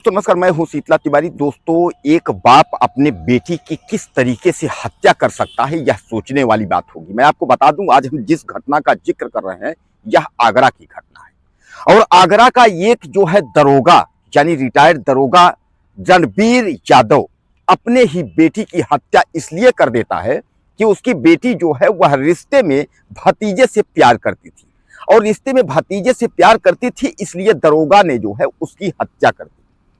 तो नमस्कार, मैं हूं शीतला तिवारी। दोस्तों, एक बाप अपने बेटी की किस तरीके से हत्या कर सकता है, यह सोचने वाली बात होगी। मैं आपको बता दूं, आज हम जिस घटना का जिक्र कर रहे हैं यह आगरा की घटना है। और आगरा का एक जो है दरोगा, यानी रिटायर्ड दरोगा रणबीर यादव अपने ही बेटी की हत्या इसलिए कर देता है कि उसकी बेटी जो है वह रिश्ते में भतीजे से प्यार करती थी, और रिश्ते में भतीजे से प्यार करती थी, इसलिए दरोगा ने जो है उसकी हत्या कर दी।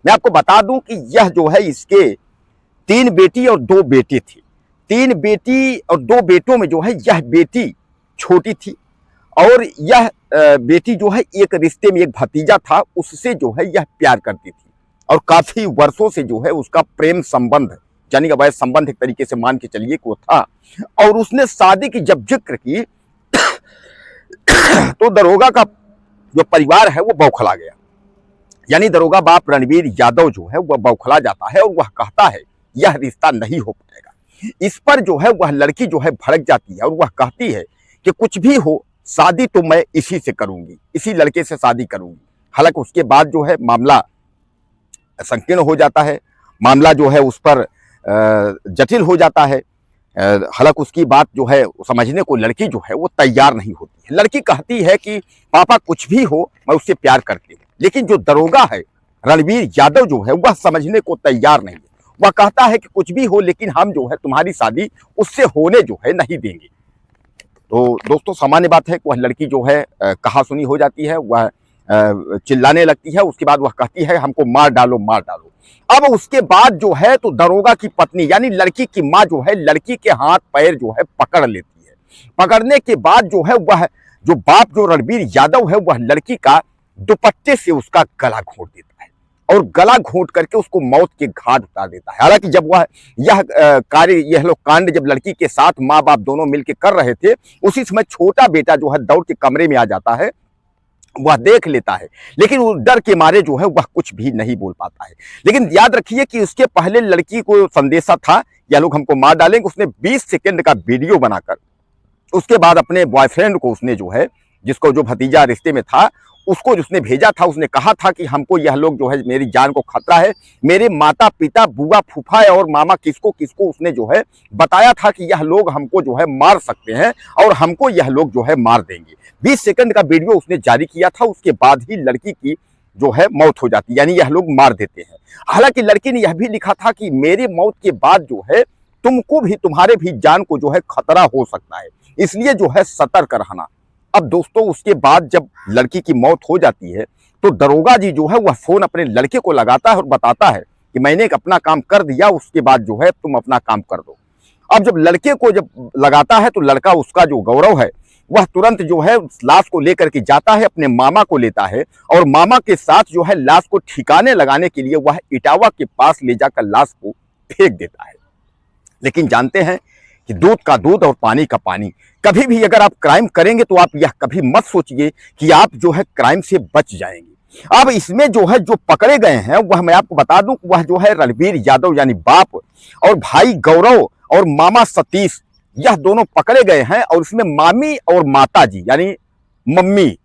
मैं आपको बता दूं कि यह जो है इसके 3 बेटी और 2 बेटे थे। 3 बेटी और 2 बेटों में जो है यह बेटी छोटी थी, और यह बेटी जो है एक रिश्ते में एक भतीजा था, उससे जो है यह प्यार करती थी, और काफी वर्षों से जो है उसका प्रेम संबंध, यानी कि वह संबंध एक तरीके से मान के चलिए को था। और उसने शादी की जब जिक्र की तो दरोगा का जो परिवार है वो बौखला गया। यानी दरोगा बाप रणबीर यादव जो है वह बौखला जाता है, और वह कहता है यह रिश्ता नहीं हो पाएगा। इस पर जो है वह लड़की जो है भड़क जाती है, और वह कहती है कि कुछ भी हो, शादी तो मैं इसी से करूंगी, इसी लड़के से शादी करूंगी। हालांकि उसके बाद जो है मामला संकीर्ण हो जाता है, मामला जो है उस पर जटिल हो जाता है। हालांकि उसकी बात जो है समझने को लड़की जो है वो तैयार नहीं होती है। लड़की कहती है कि पापा कुछ भी हो, मैं उससे प्यार करती हूँ। लेकिन जो दरोगा है रणबीर यादव जो है वह समझने को तैयार नहीं है। वह कहता है कि कुछ भी हो, लेकिन हम जो है तुम्हारी शादी उससे होने जो है नहीं देंगे। तो दोस्तों, सामान्य बात है कि वह लड़की जो है कहा सुनी हो जाती है, वह चिल्लाने लगती है। उसके बाद वह कहती है हमको मार डालो, मार डालो। अब उसके बाद जो है तो दरोगा की पत्नी यानी लड़की की माँ जो है लड़की के हाथ पैर जो है पकड़ लेती है। पकड़ने के बाद जो है वह जो बाप जो रणबीर यादव है वह लड़की का दुपट्टे से उसका गला घोंट देता है, और गला घोंट करके उसको मौत के घाट उतार देता है। हालांकि जब वह यह लोग कांड जब लड़की के साथ माँ बाप दोनों मिलकर कर रहे थे, उसी समय छोटा बेटा जो है दौड़ के कमरे में आ जाता है। वह देख लेता है, लेकिन वो डर के मारे जो है वह कुछ भी नहीं बोल पाता है। लेकिन याद रखिए कि उसके पहले लड़की को संदेशा था यह लोग हमको मार डालेंगे। उसने 20 सेकंड का वीडियो बनाकर उसके बाद अपने बॉयफ्रेंड को उसने जो है, जिसको जो भतीजा रिश्ते में था, उसको उसने भेजा था। उसने कहा था कि हमको यह लोग जो है मेरी जान को खतरा है। मेरे माता पिता, बुआ, फूफा और मामा किसको किसको उसने जो है बताया था कि यह लोग हमको जो है मार सकते हैं, और हमको यह लोग जो है मार देंगे। 20 सेकंड का वीडियो उसने जारी किया था। उसके बाद ही लड़की की जो है मौत हो जाती, यानी यह लोग मार देते हैं। हालांकि लड़की ने यह भी लिखा था कि मेरे मौत के बाद जो है तुमको भी, तुम्हारे भी जान को जो है खतरा हो सकता है, इसलिए जो है सतर्क रहना। अब दोस्तों, उसके बाद जब लड़की की मौत हो जाती है तो दरोगा जी जो है वह फोन अपने लड़के को लगाता है और बताता है कि मैंने अपना काम कर दिया, उसके बाद जो है तुम अपना काम कर दो। अब जब लड़के को जब लगाता है तो लड़का, उसका जो गौरव है, वह तुरंत जो है लाश को लेकर के जाता है, अपने मामा को लेता है, और मामा के साथ जो है लाश को ठिकाने लगाने के लिए वह इटावा के पास ले जाकर लाश को फेंक देता है। लेकिन जानते हैं कि दूध का दूध और पानी का पानी, कभी भी अगर आप क्राइम करेंगे तो आप यह कभी मत सोचिए कि आप जो है क्राइम से बच जाएंगे। अब इसमें जो है जो पकड़े गए हैं वह मैं आपको बता दूं, वह जो है रणबीर यादव यानी बाप, और भाई गौरव और मामा सतीश, यह दोनों पकड़े गए हैं। और इसमें मामी और माता जी यानी मम्मी,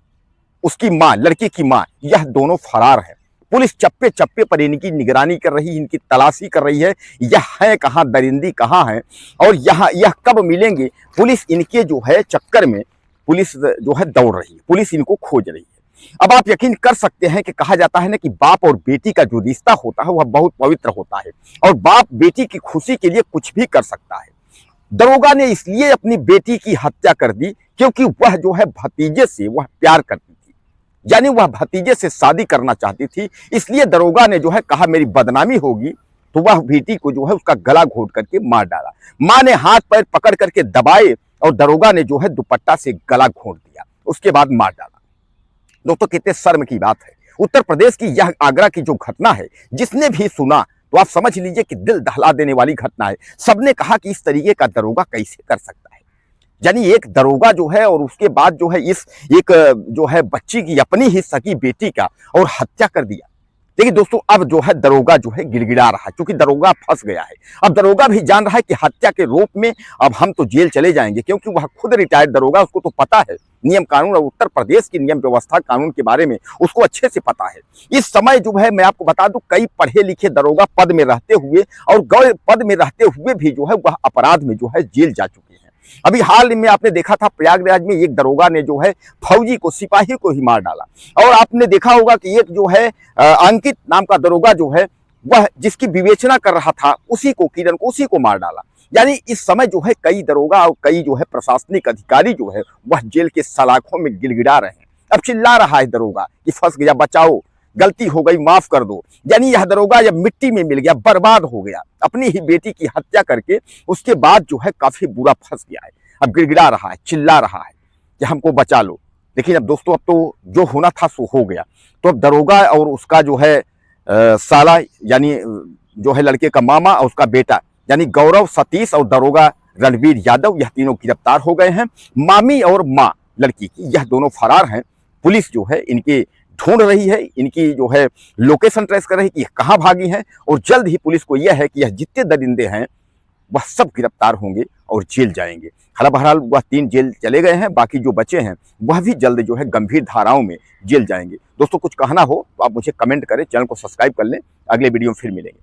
उसकी माँ, लड़की की माँ, यह दोनों फरार है। पुलिस चप्पे चप्पे पर इनकी निगरानी कर रही है, इनकी तलाशी कर रही है, यह है कहाँ, दरिंदी कहाँ है, और यह कब मिलेंगे। पुलिस इनके जो है चक्कर में पुलिस जो है दौड़ रही है, पुलिस इनको खोज रही है। अब आप यकीन कर सकते हैं कि कहा जाता है ना कि बाप और बेटी का जो रिश्ता होता है वह बहुत पवित्र होता है, और बाप बेटी की खुशी के लिए कुछ भी कर सकता है। दरोगा ने इसलिए अपनी बेटी की हत्या कर दी क्योंकि वह जो है भतीजे से वह प्यार करती थी, यानी वह भतीजे से शादी करना चाहती थी। इसलिए दरोगा ने जो है कहा मेरी बदनामी होगी, तो वह बेटी को जो है उसका गला घोंट करके मार डाला। मां ने हाथ पैर पकड़ करके दबाए, और दरोगा ने जो है दुपट्टा से गला घोंट दिया, उसके बाद मार डाला। दोस्तों, कितने शर्म की बात है। उत्तर प्रदेश की यह आगरा की जो घटना है, जिसने भी सुना तो आप समझ लीजिए कि दिल दहला देने वाली घटना है। सबने कहा कि इस तरीके का दरोगा कैसे कर सकता है, यानी एक दरोगा जो है, और उसके बाद जो है इस एक जो है बच्ची की, अपनी ही सगी बेटी का और हत्या कर दिया। देखिए दोस्तों, अब जो है दरोगा जो है गिड़गिड़ा रहा है, क्योंकि दरोगा फंस गया है। अब दरोगा भी जान रहा है कि हत्या के रूप में अब हम तो जेल चले जाएंगे, क्योंकि वह खुद रिटायर्ड दरोगा, उसको तो पता है नियम कानून और उत्तर प्रदेश की नियम व्यवस्था कानून के बारे में उसको अच्छे से पता है। इस समय जो है मैं आपको बता दूं, कई पढ़े लिखे दरोगा पद में रहते हुए और गौर पद में रहते हुए भी जो है वह अपराध में जो है जेल जा चुके हैं। अभी हाल में आपने देखा था प्रयागराज में एक दरोगा ने जो है फौजी को, सिपाही को ही मार डाला। और आपने देखा होगा कि एक जो है अंकित नाम का दरोगा जो है वह जिसकी विवेचना कर रहा था उसी को, किरण को, उसी को मार डाला। यानी इस समय जो है कई दरोगा और कई जो है प्रशासनिक अधिकारी जो है वह जेल के सलाखों में गिड़गिड़ा रहे हैं। अब चिल्ला रहा है दरोगा कि फंस गया, बचाओ, गलती हो गई, माफ कर दो। यानी यह दरोगा जब मिट्टी में मिल गया, बर्बाद हो गया, अपनी ही बेटी की हत्या करके उसके बाद जो है काफी बुरा फंस गया है। अब गिड़गिड़ा रहा है, चिल्ला रहा है कि हमको बचा लो। लेकिन अब दोस्तों, अब तो जो होना था सो हो गया। तो अब दरोगा और उसका जो है साला, यानी जो है लड़के का मामा और उसका बेटा, यानी गौरव, सतीश और दरोगा रणवीर यादव, यह तीनों गिरफ्तार हो गए हैं। मामी और माँ लड़की की, यह दोनों फरार हैं। पुलिस जो है इनके ढूंढ रही है, इनकी जो है लोकेशन ट्रेस कर रही है कि कहाँ भागी हैं। और जल्द ही पुलिस को यह है कि यह जितने दरिंदे हैं वह सब गिरफ्तार होंगे और जेल जाएंगे। बहरहाल वह 3 जेल चले गए हैं, बाकी जो बचे हैं वह भी जल्द जो है गंभीर धाराओं में जेल जाएंगे। दोस्तों, कुछ कहना हो तो आप मुझे कमेंट करें, चैनल को सब्सक्राइब कर लें। अगले वीडियो में फिर मिलेंगे।